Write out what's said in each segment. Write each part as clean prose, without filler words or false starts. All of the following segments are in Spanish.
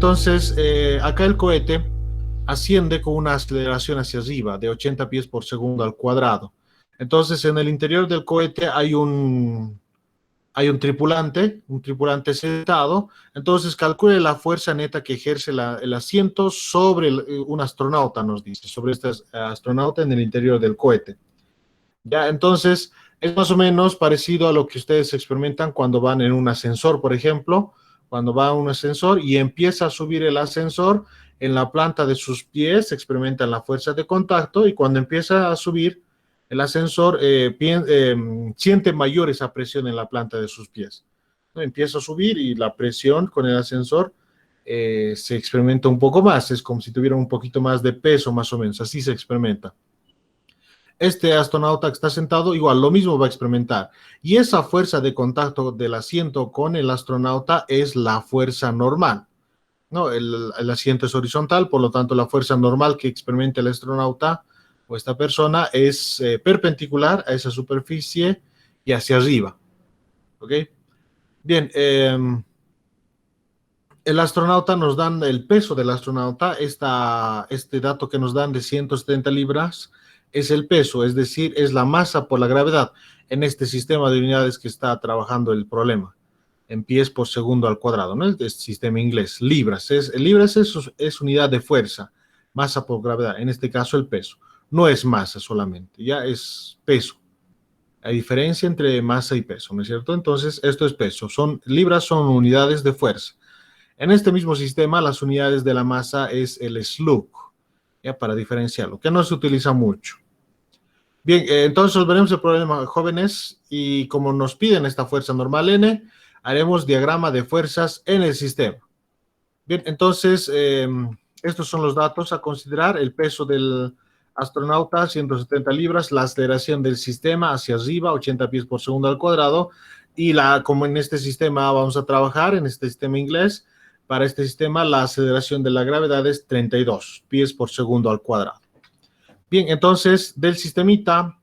entonces acá el cohete asciende con una aceleración hacia arriba de 80 pies por segundo al cuadrado. Entonces en el interior del cohete hay un tripulante sentado. Entonces calcule la fuerza neta que ejerce el asiento sobre un astronauta, nos dice, sobre este astronauta en el interior del cohete. Ya, entonces es más o menos parecido a lo que ustedes experimentan cuando van en un ascensor, por ejemplo, cuando va a un ascensor y empieza a subir el ascensor, en la planta de sus pies experimentan la fuerza de contacto y cuando empieza a subir el ascensor siente mayor esa presión en la planta de sus pies. ¿No? Empieza a subir y la presión con el ascensor se experimenta un poco más, es como si tuviera un poquito más de peso, más o menos, así se experimenta. Este astronauta que está sentado, igual lo mismo va a experimentar. Y esa fuerza de contacto del asiento con el astronauta es la fuerza normal. ¿No? El asiento es horizontal, por lo tanto la fuerza normal que experimenta el astronauta o esta persona es perpendicular a esa superficie y hacia arriba. ¿Ok? Bien, el astronauta nos dan el peso del astronauta, este dato que nos dan de 170 libras es el peso, es decir, es la masa por la gravedad en este sistema de unidades que está trabajando el problema, en pies por segundo al cuadrado, ¿no? El sistema inglés, libras, es unidad de fuerza, masa por gravedad, en este caso el peso, no es masa solamente, ya es peso. Hay diferencia entre masa y peso, ¿no es cierto? Entonces, esto es peso, libras son unidades de fuerza. En este mismo sistema, las unidades de la masa es el slug, ya para diferenciarlo, que no se utiliza mucho. Bien, entonces veremos el problema, jóvenes, y como nos piden esta fuerza normal N, haremos diagrama de fuerzas en el sistema. Bien, entonces, estos son los datos a considerar, el peso del astronauta, 170 libras, la aceleración del sistema hacia arriba, 80 pies por segundo al cuadrado, y como en este sistema vamos a trabajar, en este sistema inglés, para este sistema la aceleración de la gravedad es 32 pies por segundo al cuadrado. Bien, entonces del sistemita,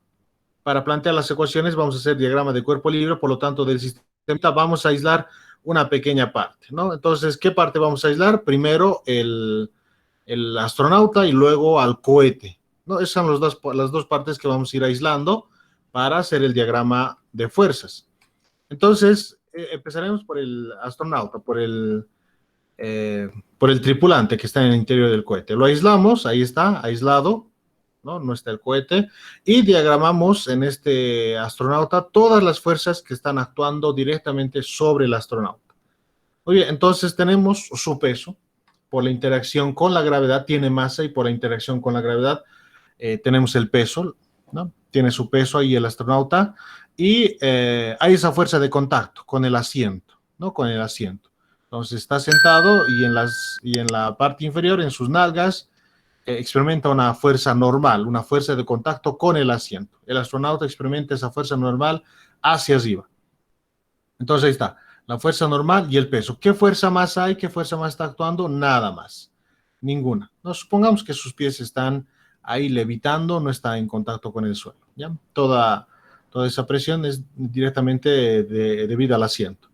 para plantear las ecuaciones vamos a hacer diagrama de cuerpo libre, por lo tanto del sistemita vamos a aislar una pequeña parte, ¿no? Entonces, ¿qué parte vamos a aislar? Primero el astronauta y luego al cohete, ¿no? Esas son las dos partes que vamos a ir aislando para hacer el diagrama de fuerzas. Entonces, empezaremos por el astronauta, por el tripulante que está en el interior del cohete. Lo aislamos, ahí está, aislado, ¿no? No está el cohete, y diagramamos en este astronauta todas las fuerzas que están actuando directamente sobre el astronauta. Oye, entonces tenemos su peso, por la interacción con la gravedad tiene masa y por la interacción con la gravedad tenemos el peso, ¿no? Tiene su peso ahí el astronauta y hay esa fuerza de contacto con el asiento, ¿no? Con el asiento. Entonces está sentado y en la parte inferior, en sus nalgas, experimenta una fuerza normal, una fuerza de contacto con el asiento. El astronauta experimenta esa fuerza normal hacia arriba. Entonces ahí está, la fuerza normal y el peso. ¿Qué fuerza más hay? ¿Qué fuerza más está actuando? Nada más, ninguna. No, supongamos que sus pies están ahí levitando, no está en contacto con el suelo. ¿Ya? Toda esa presión es directamente debido al asiento.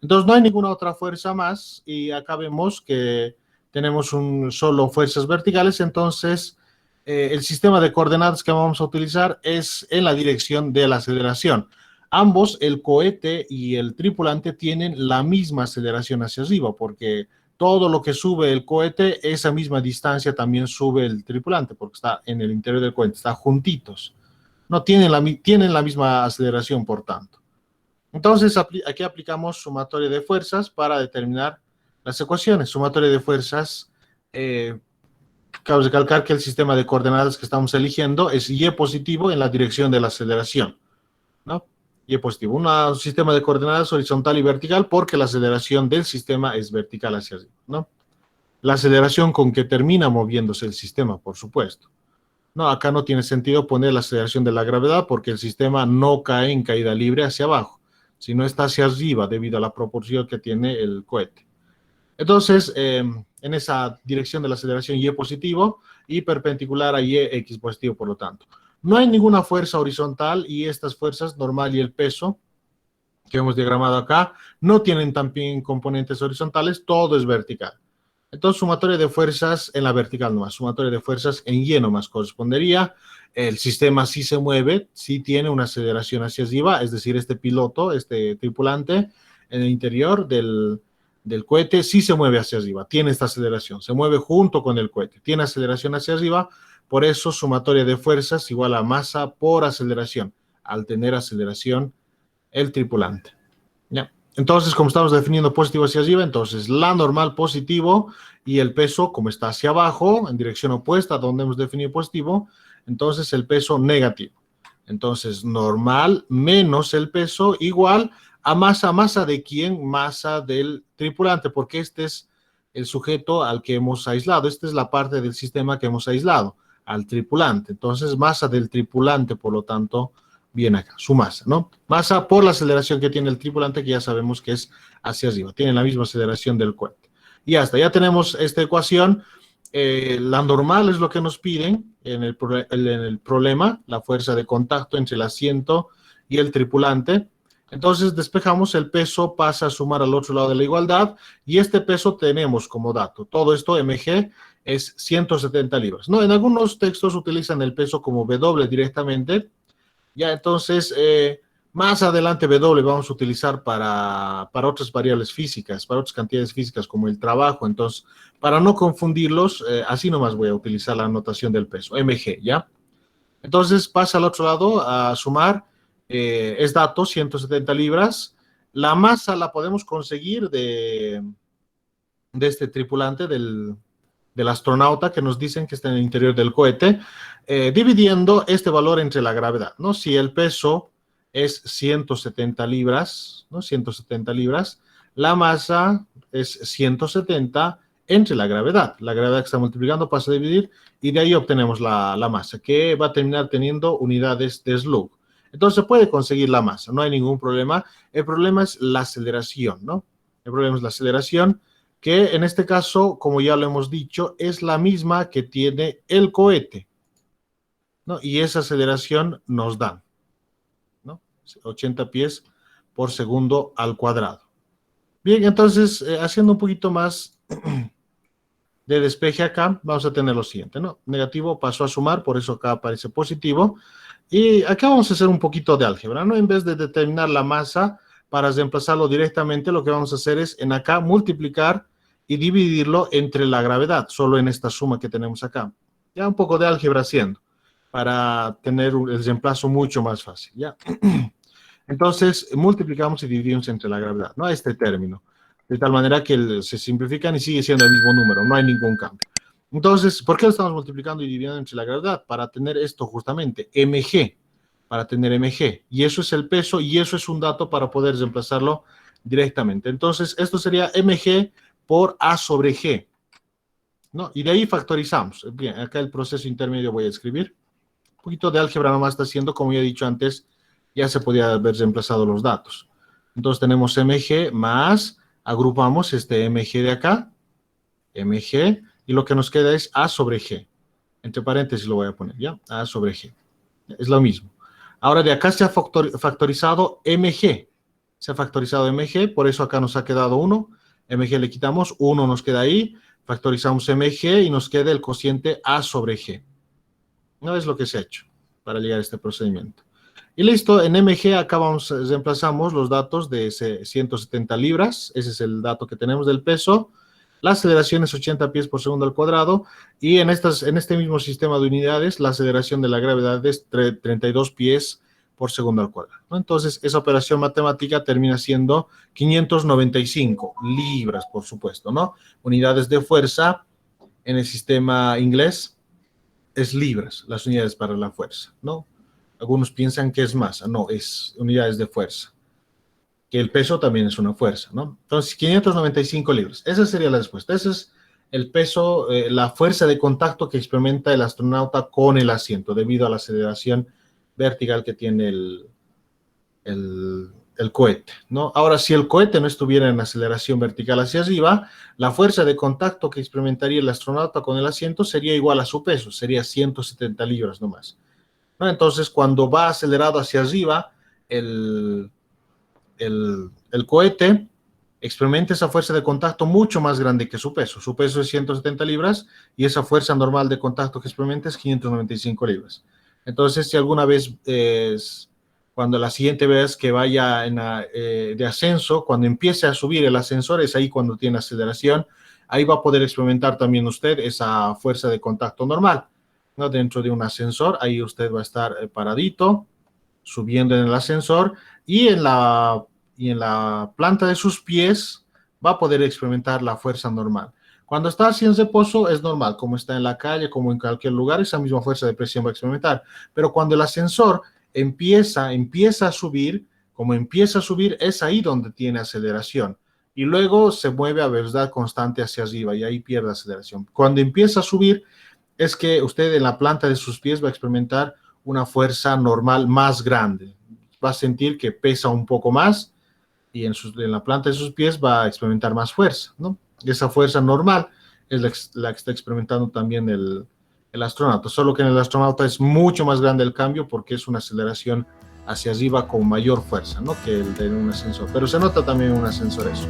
Entonces no hay ninguna otra fuerza más y acá vemos que tenemos solo fuerzas verticales, entonces el sistema de coordenadas que vamos a utilizar es en la dirección de la aceleración. Ambos, el cohete y el tripulante, tienen la misma aceleración hacia arriba, porque todo lo que sube el cohete, esa misma distancia también sube el tripulante, porque está en el interior del cohete, está juntitos. No tienen la misma aceleración, por tanto. Entonces, aquí aplicamos sumatoria de fuerzas para determinar las ecuaciones. Sumatoria de fuerzas, cabe recalcar que el sistema de coordenadas que estamos eligiendo es Y positivo en la dirección de la aceleración, ¿no? Y positivo. Un sistema de coordenadas horizontal y vertical porque la aceleración del sistema es vertical hacia arriba, ¿no? La aceleración con que termina moviéndose el sistema, por supuesto. No, acá no tiene sentido poner la aceleración de la gravedad porque el sistema no cae en caída libre hacia abajo, sino está hacia arriba debido a la proporción que tiene el cohete. Entonces, en esa dirección de la aceleración Y positivo y perpendicular a Y, X positivo, por lo tanto. No hay ninguna fuerza horizontal y estas fuerzas, normal y el peso, que hemos diagramado acá, no tienen también componentes horizontales, todo es vertical. Entonces, sumatoria de fuerzas en la vertical nomás, sumatoria de fuerzas en Y nomás correspondería. El sistema sí se mueve, sí tiene una aceleración hacia arriba, es decir, este piloto, este tripulante en el interior del cohete sí se mueve hacia arriba, tiene esta aceleración, se mueve junto con el cohete, tiene aceleración hacia arriba, por eso sumatoria de fuerzas igual a masa por aceleración, al tener aceleración el tripulante. ¿Ya? Entonces, como estamos definiendo positivo hacia arriba, entonces la normal positivo y el peso, como está hacia abajo, en dirección opuesta a donde hemos definido positivo, entonces el peso negativo. Entonces, normal menos el peso igual a masa de quién, masa del tripulante, porque este es el sujeto al que hemos aislado, esta es la parte del sistema que hemos aislado, al tripulante. Entonces, masa del tripulante, por lo tanto, viene acá, su masa, ¿no? Masa por la aceleración que tiene el tripulante, que ya sabemos que es hacia arriba, tiene la misma aceleración del cohete. Y ya está, ya tenemos esta ecuación. La normal es lo que nos piden en el problema, la fuerza de contacto entre el asiento y el tripulante. Entonces despejamos, el peso pasa a sumar al otro lado de la igualdad y este peso tenemos como dato. Todo esto, mg, es 170 libras. No, en algunos textos utilizan el peso como W directamente. Ya, entonces, más adelante W vamos a utilizar para otras variables físicas, para otras cantidades físicas como el trabajo. Entonces, para no confundirlos, así nomás voy a utilizar la notación del peso, mg, ¿ya? Entonces, pasa al otro lado a sumar, es dato, 170 libras. La masa la podemos conseguir de este tripulante, del astronauta que nos dicen que está en el interior del cohete, dividiendo este valor entre la gravedad, ¿no? Si el peso es 170 libras, ¿no? 170 libras, la masa es 170 entre la gravedad. La gravedad que está multiplicando pasa a dividir y de ahí obtenemos la masa, que va a terminar teniendo unidades de Slug. Entonces se puede conseguir la masa, no hay ningún problema. El problema es la aceleración, ¿no? El problema es la aceleración, que en este caso, como ya lo hemos dicho, es la misma que tiene el cohete, ¿no? Y esa aceleración nos da, ¿no? 80 pies por segundo al cuadrado. Bien, entonces, haciendo un poquito más de despeje acá, vamos a tener lo siguiente, ¿no? Negativo pasó a sumar, por eso acá aparece positivo. Y acá vamos a hacer un poquito de álgebra, ¿no? En vez de determinar la masa para reemplazarlo directamente, lo que vamos a hacer es en acá multiplicar y dividirlo entre la gravedad, solo en esta suma que tenemos acá. Ya un poco de álgebra haciendo, para tener el reemplazo mucho más fácil, ¿ya? Entonces, multiplicamos y dividimos entre la gravedad, ¿no? Este término. De tal manera que se simplifican y sigue siendo el mismo número, no hay ningún cambio. Entonces, ¿por qué lo estamos multiplicando y dividiendo entre la gravedad? Para tener esto justamente, mg, para tener mg. Y eso es el peso y eso es un dato para poder reemplazarlo directamente. Entonces, esto sería mg por a sobre g, ¿no? Y de ahí factorizamos. Bien, acá el proceso intermedio voy a escribir. Un poquito de álgebra nomás está haciendo, como ya he dicho antes, ya se podía haber reemplazado los datos. Entonces tenemos mg más, agrupamos este mg de acá, mg, y lo que nos queda es a sobre g. Entre paréntesis lo voy a poner, ¿ya? A sobre g. Es lo mismo. Ahora de acá se ha factorizado mg. Se ha factorizado mg, por eso acá nos ha quedado 1. Mg le quitamos, 1 nos queda ahí. Factorizamos mg y nos queda el cociente a sobre g. No es lo que se ha hecho para llegar a este procedimiento. Y listo, en mg acá reemplazamos los datos de 170 libras, ese es el dato que tenemos del peso, la aceleración es 80 pies por segundo al cuadrado, y en este mismo sistema de unidades, la aceleración de la gravedad es 32 pies por segundo al cuadrado, ¿no? Entonces, esa operación matemática termina siendo 595 libras, por supuesto, ¿no? Unidades de fuerza en el sistema inglés es libras, las unidades para la fuerza, ¿no? Algunos piensan que es masa, no, es unidades de fuerza. Que el peso también es una fuerza, ¿no? Entonces, 595 libras. Esa sería la respuesta. Ese es el peso, la fuerza de contacto que experimenta el astronauta con el asiento debido a la aceleración vertical que tiene el cohete, ¿no? Ahora, si el cohete no estuviera en aceleración vertical hacia arriba, la fuerza de contacto que experimentaría el astronauta con el asiento sería igual a su peso, sería 170 libras nomás, ¿no? Entonces, cuando va acelerado hacia arriba, el cohete experimenta esa fuerza de contacto mucho más grande que su peso. Su peso es 170 libras y esa fuerza normal de contacto que experimenta es 595 libras. Entonces, si alguna vez, cuando la siguiente vez que vaya de ascenso, cuando empiece a subir el ascensor, es ahí cuando tiene aceleración, ahí va a poder experimentar también usted esa fuerza de contacto normal, ¿no? Dentro de un ascensor, ahí usted va a estar paradito, subiendo en el ascensor y en la planta de sus pies va a poder experimentar la fuerza normal. Cuando está así en reposo es normal, como está en la calle, como en cualquier lugar, esa misma fuerza de presión va a experimentar. Pero cuando el ascensor empieza a subir, como empieza a subir, es ahí donde tiene aceleración. Y luego se mueve a velocidad constante hacia arriba y ahí pierde aceleración. Cuando empieza a subir, es que usted en la planta de sus pies va a experimentar una fuerza normal más grande. Va a sentir que pesa un poco más y en la planta de sus pies va a experimentar más fuerza, ¿no? Esa fuerza normal es la que está experimentando también el astronauta, solo que en el astronauta es mucho más grande el cambio porque es una aceleración hacia arriba con mayor fuerza, ¿no? Que el de un ascensor, pero se nota también en un ascensor eso.